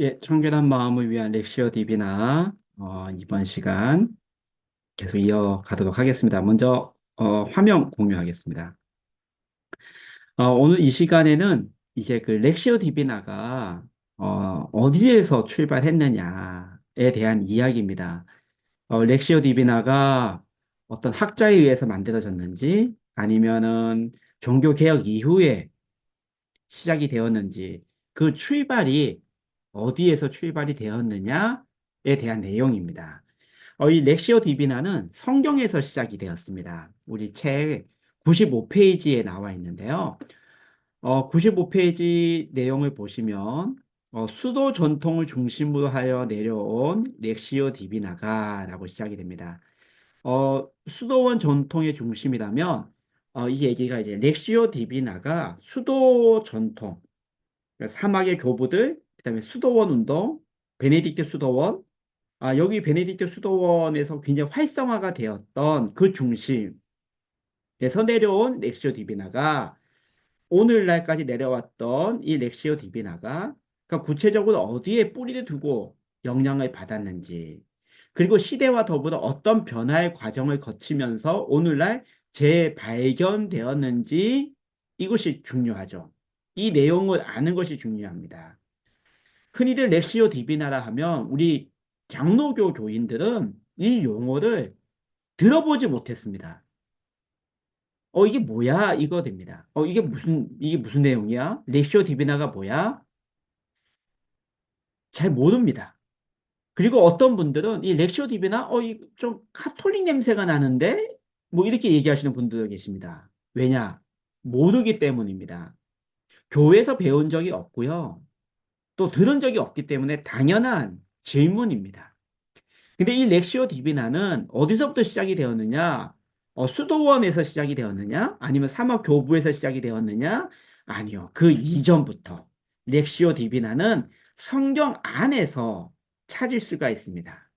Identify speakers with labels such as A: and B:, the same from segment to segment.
A: 예, 청결한 마음을 위한 렉시오 디비나 이번 시간 계속 이어가도록 하겠습니다. 먼저 화면 공유하겠습니다. 오늘 이 시간에는 이제 그 렉시오 디비나가 어디에서 출발했느냐에 대한 이야기입니다. 렉시오 디비나가 어떤 학자에 의해서 만들어졌는지 아니면은 종교 개혁 이후에 시작이 되었는지 그 출발이 어디에서 출발이 되었느냐에 대한 내용입니다. 이 렉시오 디비나는 성경에서 시작이 되었습니다. 우리 책 95페이지에 나와 있는데요. 95페이지 내용을 보시면 수도 전통을 중심으로 하여 내려온 렉시오 디비나가라고 시작이 됩니다. 수도원 전통의 중심이라면 이 얘기가 이제 렉시오 디비나가 수도 전통, 그러니까 사막의 교부들, 그다음에 수도원 운동, 베네딕트 수도원, 여기 베네딕트 수도원에서 굉장히 활성화가 되었던 그 중심에서 내려온 렉시오 디비나가 오늘날까지 내려왔던 이 렉시오 디비나가 그러니까 구체적으로 어디에 뿌리를 두고 영향을 받았는지 그리고 시대와 더불어 어떤 변화의 과정을 거치면서 오늘날 재발견되었는지 이것이 중요하죠. 이 내용을 아는 것이 중요합니다. 흔히들 렉시오 디비나라 하면 우리 장로교 교인들은 이 용어를 들어보지 못했습니다. 이게 뭐야? 이거 됩니다. 이게 무슨 내용이야? 렉시오 디비나가 뭐야? 잘 모릅니다. 그리고 어떤 분들은 이 렉시오 디비나, 좀 카톨릭 냄새가 나는데? 뭐 이렇게 얘기하시는 분들도 계십니다. 왜냐? 모르기 때문입니다. 교회에서 배운 적이 없고요. 또 들은 적이 없기 때문에 당연한 질문입니다. 근데 이 렉시오 디비나는 어디서부터 시작이 되었느냐? 수도원에서 시작이 되었느냐? 아니면 사막교부에서 시작이 되었느냐? 아니요. 그 이전부터 렉시오 디비나는 성경 안에서 찾을 수가 있습니다.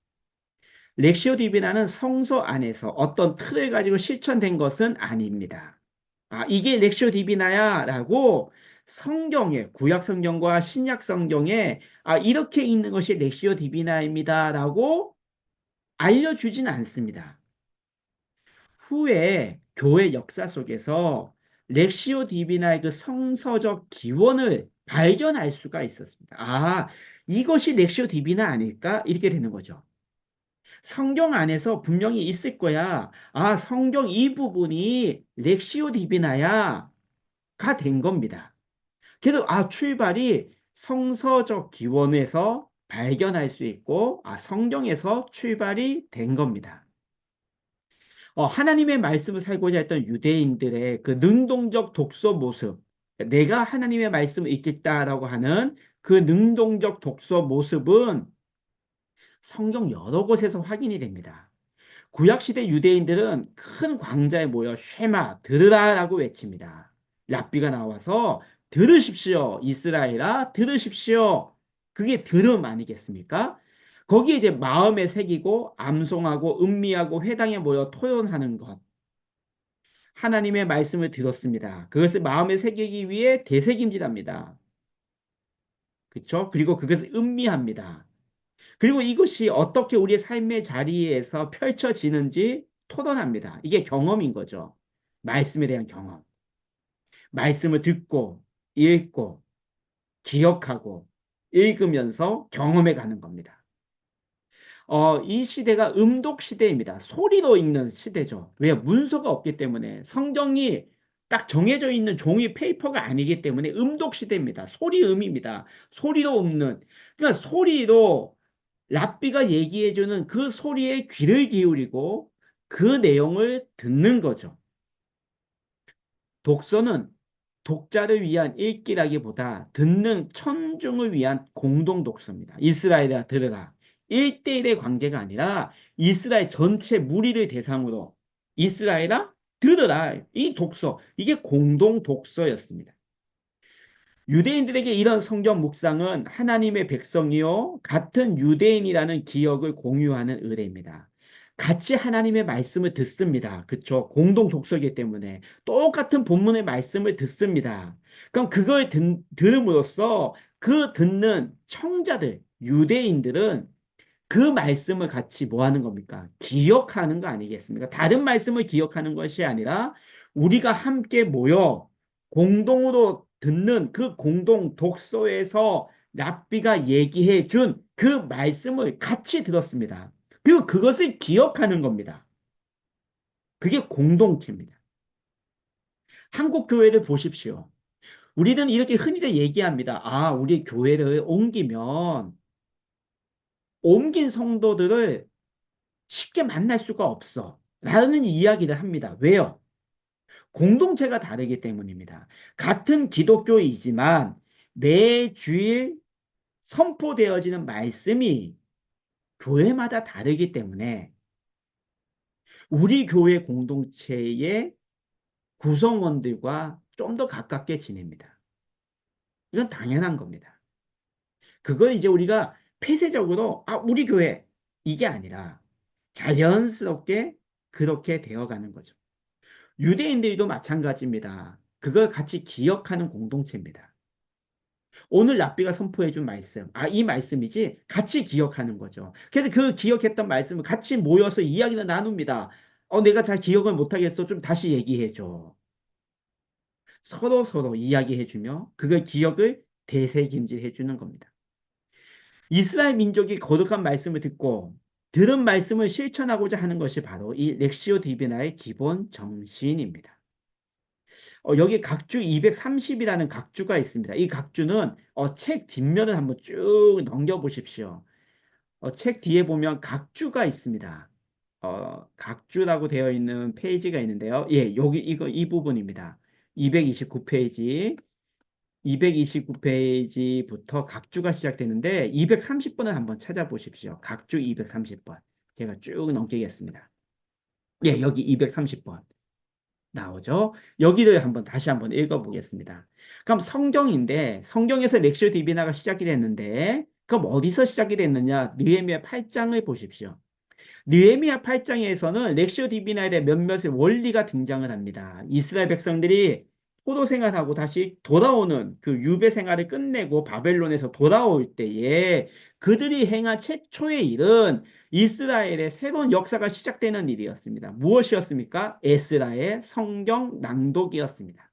A: 렉시오 디비나는 성서 안에서 어떤 틀을 가지고 실천된 것은 아닙니다. 이게 렉시오 디비나야 라고 성경에, 구약 성경과 신약 성경에 이렇게 있는 것이 렉시오 디비나입니다 라고 알려주진 않습니다. 후에 교회 역사 속에서 렉시오 디비나의 그 성서적 기원을 발견할 수가 있었습니다. 이것이 렉시오 디비나 아닐까? 이렇게 되는 거죠. 성경 안에서 분명히 있을 거야. 성경 이 부분이 렉시오 디비나야. 가 된 겁니다. 그래서 출발이 성서적 기원에서 발견할 수 있고, 성경에서 출발이 된 겁니다. 하나님의 말씀을 살고자 했던 유대인들의 그 능동적 독서 모습, 내가 하나님의 말씀을 읽겠다라고 하는 그 능동적 독서 모습은 성경 여러 곳에서 확인이 됩니다. 구약시대 유대인들은 큰 광자에 모여 쉐마, 들으라라고 외칩니다. 랍비가 나와서 들으십시오. 이스라엘아, 들으십시오. 그게 들음 아니겠습니까? 거기에 이제 마음에 새기고 암송하고 음미하고 회당에 모여 토론하는 것. 하나님의 말씀을 들었습니다. 그것을 마음에 새기기 위해 되새김질합니다. 그렇죠? 그리고 그것을 음미합니다. 그리고 이것이 어떻게 우리의 삶의 자리에서 펼쳐지는지 토론합니다. 이게 경험인 거죠. 말씀에 대한 경험. 말씀을 듣고, 읽고, 기억하고, 읽으면서 경험해 가는 겁니다. 이 시대가 음독 시대입니다. 소리로 읽는 시대죠. 왜? 문서가 없기 때문에 성경이 딱 정해져 있는 종이 페이퍼가 아니기 때문에 음독 시대입니다. 소리음입니다. 소리로 읽는. 그러니까 소리로 랍비가 얘기해주는 그 소리에 귀를 기울이고 그 내용을 듣는 거죠. 독서는 독자를 위한 읽기라기보다 듣는 천중을 위한 공동 독서입니다. 이스라엘아 들으라. 1대1의 관계가 아니라 이스라엘 전체 무리를 대상으로 이스라엘아 들으라. 이 독서, 이게 공동 독서였습니다. 유대인들에게 이런 성경 묵상은 하나님의 백성이요 같은 유대인이라는 기억을 공유하는 의례입니다. 같이 하나님의 말씀을 듣습니다. 그쵸? 공동 독서이기 때문에 똑같은 본문의 말씀을 듣습니다. 그럼 그걸 들음으로써 그 듣는 청자들, 유대인들은 그 말씀을 같이 뭐 하는 겁니까? 기억하는 거 아니겠습니까? 다른 말씀을 기억하는 것이 아니라 우리가 함께 모여 공동으로 듣는 그 공동 독서에서 랍비가 얘기해 준 그 말씀을 같이 들었습니다. 그리고 그것을 기억하는 겁니다. 그게 공동체입니다. 한국 교회를 보십시오. 우리는 이렇게 흔히들 얘기합니다. 아, 우리 교회를 옮기면 옮긴 성도들을 쉽게 만날 수가 없어. 라는 이야기를 합니다. 왜요? 공동체가 다르기 때문입니다. 같은 기독교이지만 매주일 선포되어지는 말씀이 교회마다 다르기 때문에 우리 교회 공동체의 구성원들과 좀 더 가깝게 지냅니다. 이건 당연한 겁니다. 그건 이제 우리가 폐쇄적으로, 아, 우리 교회, 이게 아니라 자연스럽게 그렇게 되어가는 거죠. 유대인들도 마찬가지입니다. 그걸 같이 기억하는 공동체입니다. 오늘 랍비가 선포해준 말씀, 아, 이 말씀이지? 같이 기억하는 거죠. 그래서 그 기억했던 말씀을 같이 모여서 이야기를 나눕니다. 내가 잘 기억을 못하겠어. 좀 다시 얘기해줘. 서로 이야기해주며 그걸 기억을 되새김질해주는 겁니다. 이스라엘 민족이 거룩한 말씀을 듣고 들은 말씀을 실천하고자 하는 것이 바로 이 렉시오 디비나의 기본 정신입니다. 여기 각주 230이라는 각주가 있습니다. 이 각주는 책 뒷면을 한번 쭉 넘겨보십시오. 책 뒤에 보면 각주가 있습니다. 각주라고 되어 있는 페이지가 있는데요. 예, 여기 이 부분입니다. 229페이지. 229페이지부터 각주가 시작되는데 230번을 한번 찾아보십시오. 각주 230번. 제가 쭉 넘기겠습니다. 예, 여기 230번. 나오죠? 여기를 다시 한번 읽어보겠습니다. 그럼 성경인데 성경에서 렉시오 디비나가 시작이 됐는데 그럼 어디서 시작이 됐느냐? 느헤미야 8장을 보십시오. 느헤미야 8장에서는 렉시오 디비나에 대한 몇몇의 원리가 등장을 합니다. 이스라엘 백성들이 포로 생활하고 다시 돌아오는 그 유배 생활을 끝내고 바벨론에서 돌아올 때에 그들이 행한 최초의 일은 이스라엘의 새로운 역사가 시작되는 일이었습니다. 무엇이었습니까? 에스라의 성경 낭독이었습니다.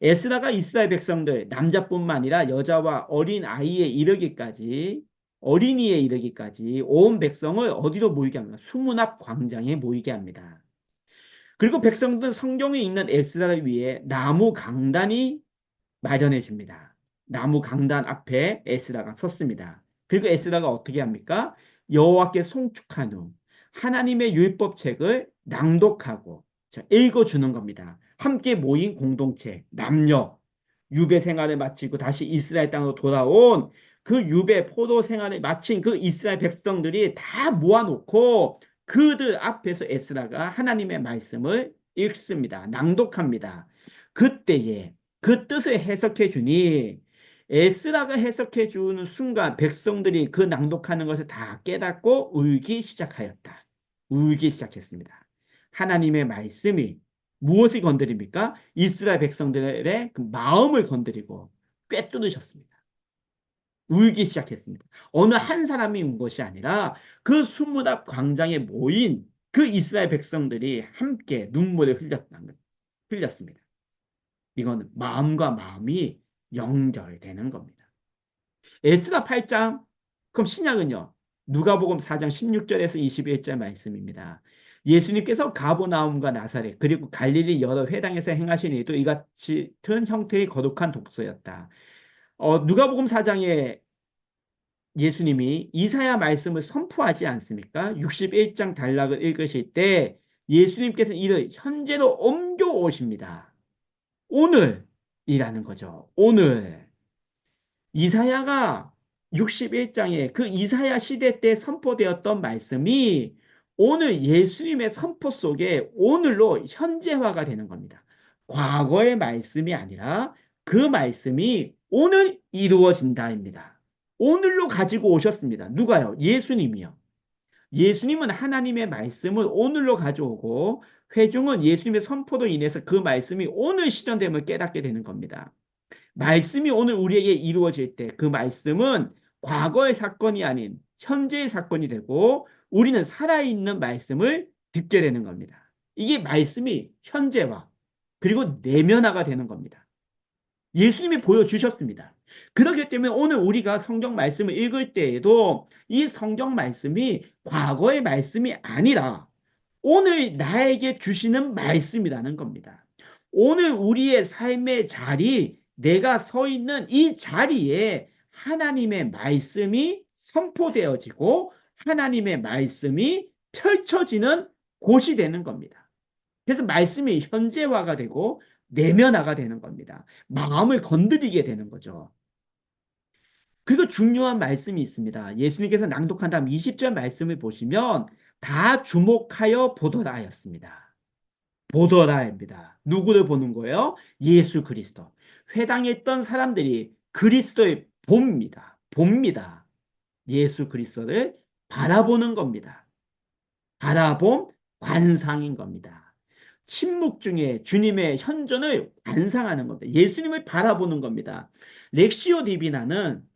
A: 에스라가 이스라엘 백성들, 남자뿐만 아니라 여자와 어린 아이에 이르기까지, 어린이에 이르기까지 온 백성을 어디로 모이게 합니다. 수문 앞 광장에 모이게 합니다. 그리고 백성들은 성경에 있는 에스라를 위해 나무 강단이 마련해 줍니다. 나무 강단 앞에 에스라가 섰습니다. 그리고 에스라가 어떻게 합니까? 여호와께 송축한 후 하나님의 율법책을 낭독하고 읽어주는 겁니다. 함께 모인 공동체, 남녀, 유배 생활을 마치고 다시 이스라엘 땅으로 돌아온 그 유배 포로 생활을 마친 그 이스라엘 백성들이 다 모아놓고 그들 앞에서 에스라가 하나님의 말씀을 읽습니다. 낭독합니다. 그때에 그 뜻을 해석해 주니 에스라가 해석해 주는 순간 백성들이 그 낭독하는 것을 다 깨닫고 울기 시작하였다. 울기 시작했습니다. 하나님의 말씀이 무엇을 건드립니까? 이스라엘 백성들의 그 마음을 건드리고 꿰뚫으셨습니다. 울기 시작했습니다. 어느 한 사람이 운 것이 아니라 그 수문 앞 광장에 모인 그 이스라엘 백성들이 함께 눈물을 흘렸습니다. 이건 마음과 마음이 연결되는 겁니다. 에스라 8장, 그럼 신약은요? 누가복음 4장 16절에서 21절 말씀입니다. 예수님께서 가버나움과 나사렛 그리고 갈릴리 여러 회당에서 행하신 일도 이같은 형태의 거룩한 독서였다. 누가복음 4장에 예수님이 이사야 말씀을 선포하지 않습니까? 61장 단락을 읽으실 때 예수님께서 이를 현재로 옮겨오십니다. 오늘이라는 거죠. 오늘. 이사야가 61장에 그 이사야 시대 때 선포되었던 말씀이 오늘 예수님의 선포 속에 오늘로 현재화가 되는 겁니다. 과거의 말씀이 아니라 그 말씀이 오늘 이루어진다입니다. 오늘로 가지고 오셨습니다. 누가요? 예수님이요. 예수님은 하나님의 말씀을 오늘로 가져오고 회중은 예수님의 선포로 인해서 그 말씀이 오늘 실현됨을 깨닫게 되는 겁니다. 말씀이 오늘 우리에게 이루어질 때 그 말씀은 과거의 사건이 아닌 현재의 사건이 되고 우리는 살아있는 말씀을 듣게 되는 겁니다. 이게 말씀이 현재화 그리고 내면화가 되는 겁니다. 예수님이 보여주셨습니다. 그렇기 때문에 오늘 우리가 성경 말씀을 읽을 때에도 이 성경 말씀이 과거의 말씀이 아니라 오늘 나에게 주시는 말씀이라는 겁니다. 오늘 우리의 삶의 자리, 내가 서 있는 이 자리에 하나님의 말씀이 선포되어지고 하나님의 말씀이 펼쳐지는 곳이 되는 겁니다. 그래서 말씀이 현재화가 되고 내면화가 되는 겁니다. 마음을 건드리게 되는 거죠. 그리고 중요한 말씀이 있습니다. 예수님께서 낭독한 다음 20절 말씀을 보시면 다 주목하여 보더라 하였습니다. 보더라입니다. 누구를 보는 거예요? 예수 그리스도. 회당에 있던 사람들이 그리스도의 봅니다. 예수 그리스도를 바라보는 겁니다. 바라봄 관상인 겁니다. 침묵 중에 주님의 현존을 관상하는 겁니다. 예수님을 바라보는 겁니다. 렉시오 디비나는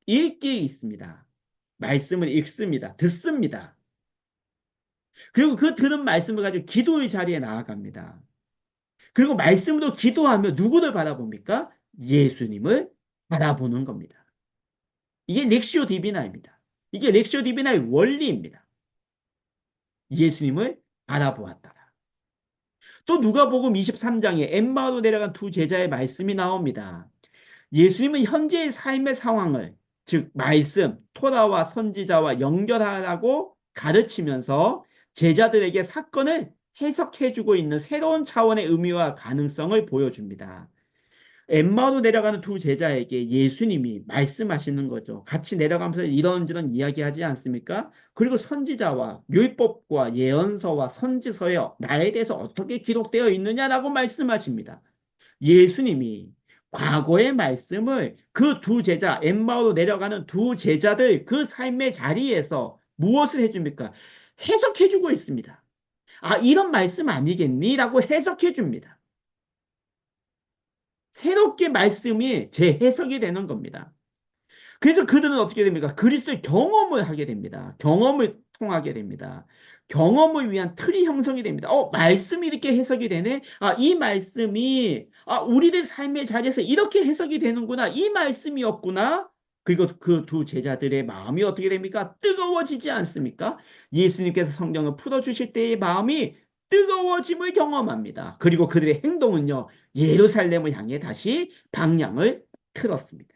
A: 읽기 있습니다. 말씀을 읽습니다. 듣습니다. 그리고 그 들은 말씀을 가지고 기도의 자리에 나아갑니다. 그리고 말씀으로 기도하며 누구를 바라봅니까? 예수님을 바라보는 겁니다. 이게 렉시오 디비나입니다. 이게 렉시오 디비나의 원리입니다. 예수님을 바라보았다. 또 누가복음 23장에 엠마오로 내려간 두 제자의 말씀이 나옵니다. 예수님은 현재의 삶의 상황을 즉 말씀, 토라와 선지자와 연결하라고 가르치면서 제자들에게 사건을 해석해주고 있는 새로운 차원의 의미와 가능성을 보여줍니다. 엠마오로 내려가는 두 제자에게 예수님이 말씀하시는 거죠. 같이 내려가면서 이런저런 이야기하지 않습니까? 그리고 선지자와 율법과 예언서와 선지서에 나에 대해서 어떻게 기록되어 있느냐라고 말씀하십니다. 예수님이 과거의 말씀을 그 두 제자, 엠마오로 내려가는 두 제자들 그 삶의 자리에서 무엇을 해줍니까? 해석해주고 있습니다. 아, 이런 말씀 아니겠니? 라고 해석해줍니다. 새롭게 말씀이 재해석이 되는 겁니다. 그래서 그들은 어떻게 됩니까? 그리스도의 경험을 하게 됩니다. 경험을 통하게 됩니다. 경험을 위한 틀이 형성이 됩니다. 말씀이 이렇게 해석이 되네? 아, 이 말씀이, 우리들 삶의 자리에서 이렇게 해석이 되는구나. 이 말씀이었구나. 그리고 그 두 제자들의 마음이 어떻게 됩니까? 뜨거워지지 않습니까? 예수님께서 성경을 풀어주실 때의 마음이 뜨거워짐을 경험합니다. 그리고 그들의 행동은요, 예루살렘을 향해 다시 방향을 틀었습니다.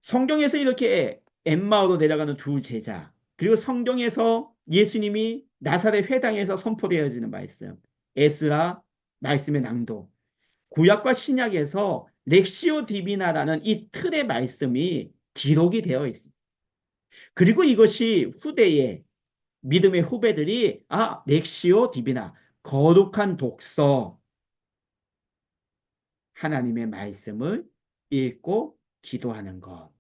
A: 성경에서 이렇게 엠마오로 내려가는 두 제자, 그리고 성경에서 예수님이 나사렛 회당에서 선포되어지는 말씀, 에스라 말씀의 낭독, 구약과 신약에서 렉시오 디비나라는 이 틀의 말씀이 기록이 되어 있습니다. 그리고 이것이 후대에 믿음의 후배들이 렉시오 디비나, 거룩한 독서, 하나님의 말씀을 읽고 기도하는 것,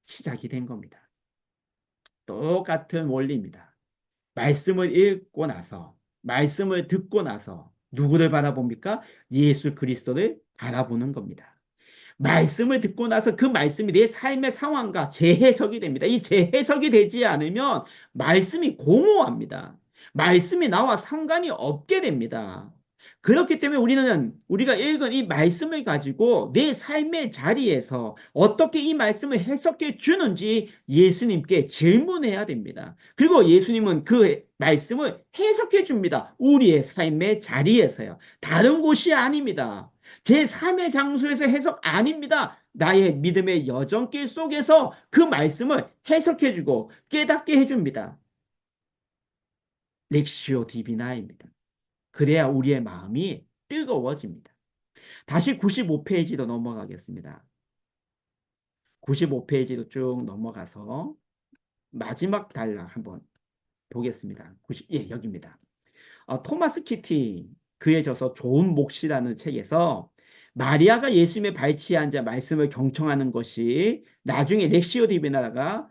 A: 시작이 된 겁니다. 똑같은 원리입니다. 말씀을 읽고 나서, 말씀을 듣고 나서 누구를 바라봅니까? 예수 그리스도를 바라보는 겁니다. 말씀을 듣고 나서 그 말씀이 내 삶의 상황과 재해석이 됩니다. 이 재해석이 되지 않으면 말씀이 공허합니다. 말씀이 나와 상관이 없게 됩니다. 그렇기 때문에 우리가 읽은 이 말씀을 가지고 내 삶의 자리에서 어떻게 이 말씀을 해석해 주는지 예수님께 질문해야 됩니다. 그리고 예수님은 그 말씀을 해석해 줍니다. 우리의 삶의 자리에서요. 다른 곳이 아닙니다. 제 삶의 장소에서 해석 아닙니다. 나의 믿음의 여정길 속에서 그 말씀을 해석해주고 깨닫게 해줍니다. 렉시오 디비나입니다. 그래야 우리의 마음이 뜨거워집니다. 다시 95페이지로 넘어가겠습니다. 95페이지로 쭉 넘어가서 마지막 단락 한번 보겠습니다. 여기입니다. 토마스 키티 그의 저서 좋은 몫이라는 책에서 마리아가 예수님의 발치에 앉아 말씀을 경청하는 것이 나중에 렉시오 디비나가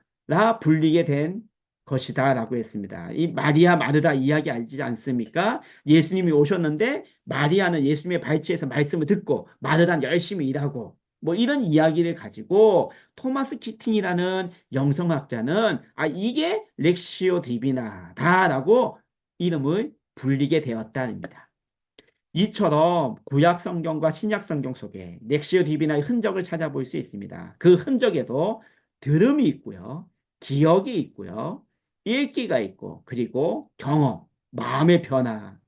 A: 불리게 된 것이다라고 했습니다. 이 마리아 마르다 이야기 알지 않습니까? 예수님이 오셨는데 마리아는 예수님의 발치에서 말씀을 듣고 마르다는 열심히 일하고 뭐 이런 이야기를 가지고 토마스 키팅이라는 영성학자는 아 이게 렉시오 디비나다라고 이름을 불리게 되었다입니다. 이처럼 구약 성경과 신약 성경 속에 렉시오 디비나의 흔적을 찾아볼 수 있습니다. 그 흔적에도 들음이 있고요. 기억이 있고요. 읽기가 있고 그리고 경험, 마음의 변화.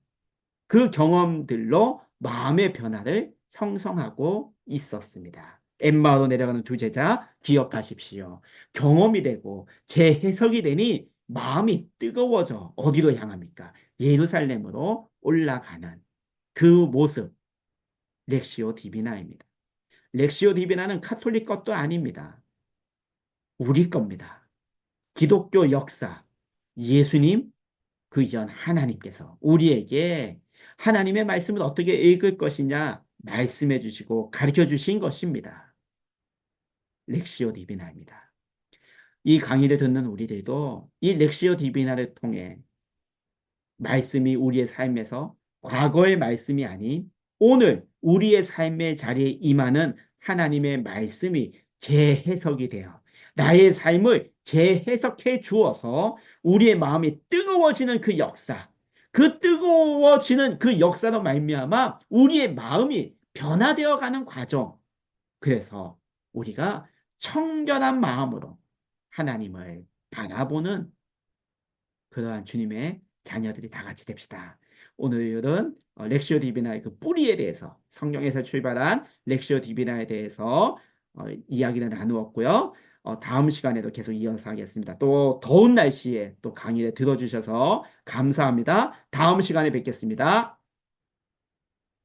A: 그 경험들로 마음의 변화를 형성하고 있었습니다. 엠마오로 내려가는 두 제자 기억하십시오. 경험이 되고 재해석이 되니 마음이 뜨거워져 어디로 향합니까? 예루살렘으로 올라가는 그 모습, 렉시오 디비나입니다. 렉시오 디비나는 카톨릭 것도 아닙니다. 우리 겁니다. 기독교 역사, 예수님, 그 이전 하나님께서 우리에게 하나님의 말씀을 어떻게 읽을 것이냐 말씀해 주시고 가르쳐 주신 것입니다. 렉시오 디비나입니다. 이 강의를 듣는 우리들도 이 렉시오 디비나를 통해 말씀이 우리의 삶에서 과거의 말씀이 아닌 오늘 우리의 삶의 자리에 임하는 하나님의 말씀이 재해석이 되어 나의 삶을 재해석해 주어서 우리의 마음이 뜨거워지는 그 역사, 그 뜨거워지는 그 역사로 말미암아 우리의 마음이 변화되어 가는 과정. 그래서 우리가 청결한 마음으로 하나님을 바라보는 그러한 주님의 자녀들이 다 같이 됩시다. 오늘은 렉시오 디비나의 그 뿌리에 대해서 성경에서 출발한 렉시오 디비나에 대해서 이야기를 나누었고요. 다음 시간에도 계속 이어서 하겠습니다. 또 더운 날씨에 또 강의를 들어주셔서 감사합니다. 다음 시간에 뵙겠습니다.